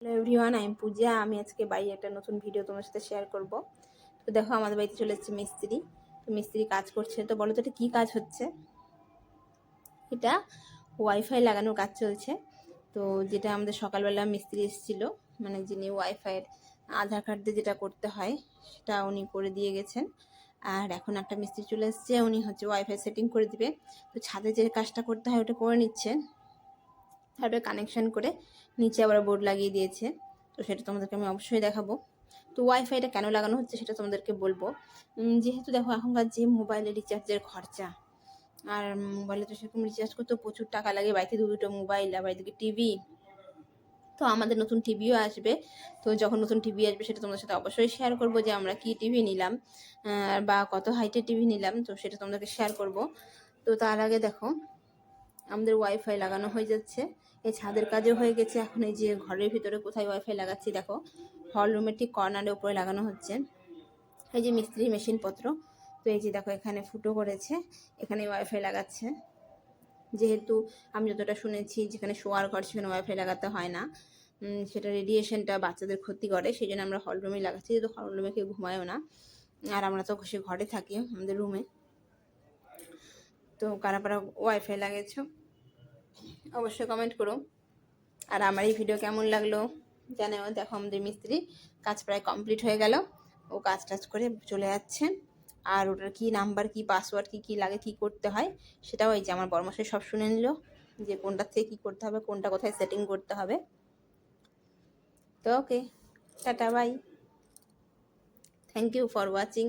Hello everyone, আমি পূজা। আমি আজকে বাড়ির একটা নতুন ভিডিও তোমার সাথে শেয়ার করব। তো দেখো, আমাদের বাড়িতে চলে এসেছে মিস্ত্রি। তো মিস্ত্রি কাজ করছে। তো বলো তো এটা কী কাজ হচ্ছে? এটা ওয়াইফাই লাগানোর কাজ চলছে। তো যেটা আমাদের সকালবেলা মিস্ত্রি এসেছিল, মানে যিনি ওয়াইফাইয়ের আধার কার্ড দিয়ে যেটা করতে হয় সেটা উনি করে দিয়ে গেছেন। আর এখন একটা মিস্ত্রি চলে এসছে, উনি হচ্ছে ওয়াইফাই সেটিং করে দিবে। তো ছাদে যে কাজটা করতে হয় ওটা করে নিচ্ছে, তারপরে কানেকশন করে নিচে আবার বোর্ড লাগিয়ে দিয়েছে। তো সেটা তোমাদেরকে আমি অবশ্যই দেখাবো। তো ওয়াইফাইটা কেন লাগানো হচ্ছে সেটা তোমাদেরকে বলবো। যেহেতু দেখো এখনকার যে মোবাইলের রিচার্জের খরচা, আর মোবাইলে তো সেরকম রিচার্জ করতেও প্রচুর টাকা লাগে। বাড়িতে দুটো মোবাইল, আবার এদিকে টিভি। তো আমাদের নতুন টিভিও আসবে। তো যখন নতুন টিভি আসবে সেটা তোমাদের সাথে অবশ্যই শেয়ার করবো যে আমরা কি টিভি নিলাম বা কত হাইটের টিভি নিলাম। তো সেটা তোমাদেরকে শেয়ার করব। তো তার আগে দেখো, আমাদের ওয়াইফাই লাগানো হয়ে যাচ্ছে। এই ছাদের কাজও হয়ে গেছে। এখন এই যে ঘরের ভিতরে কোথায় ওয়াইফাই লাগাচ্ছি দেখো, হল রুমের ঠিক কর্নারের উপরে লাগানো হচ্ছে। এই যে মিস্ত্রি মেশিনপত্র। তো এই যে দেখো, এখানে ফুটো করেছে, এখানে ওয়াইফাই লাগাচ্ছে। যেহেতু আমি যতটা শুনেছি, যেখানে শোয়ার ঘর সেখানে ওয়াইফাই লাগাতে হয় না, সেটা রেডিয়েশনটা বাচ্চাদের ক্ষতি করে। সেই জন্য আমরা হল রুমেই লাগাচ্ছি, যেহেতু হল রুমে কেউ ঘুমায়ও না, আর আমরা তো সে ঘরে থাকি আমাদের রুমে। তো কারা কারা ওয়াইফাই লাগিয়েছো অবশ্যই কমেন্ট করো। আর আমার এই ভিডিও কেমন লাগলো জানাও। দেখো, আমাদের মিস্ত্রি কাজ প্রায় কমপ্লিট হয়ে গেল। ও কাজ টাজ করে চলে যাচ্ছে। আর ওটার কি নাম্বার, কি পাসওয়ার্ড, কি কি লাগে, কি করতে হয় সেটাও এই যে আমার বড়মশাই সব শুনে নিল, যে কোনটা থেকে কি করতে হবে, কোনটা কোথায় সেটিং করতে হবে। তো okay, tata, bye, thank you for watching.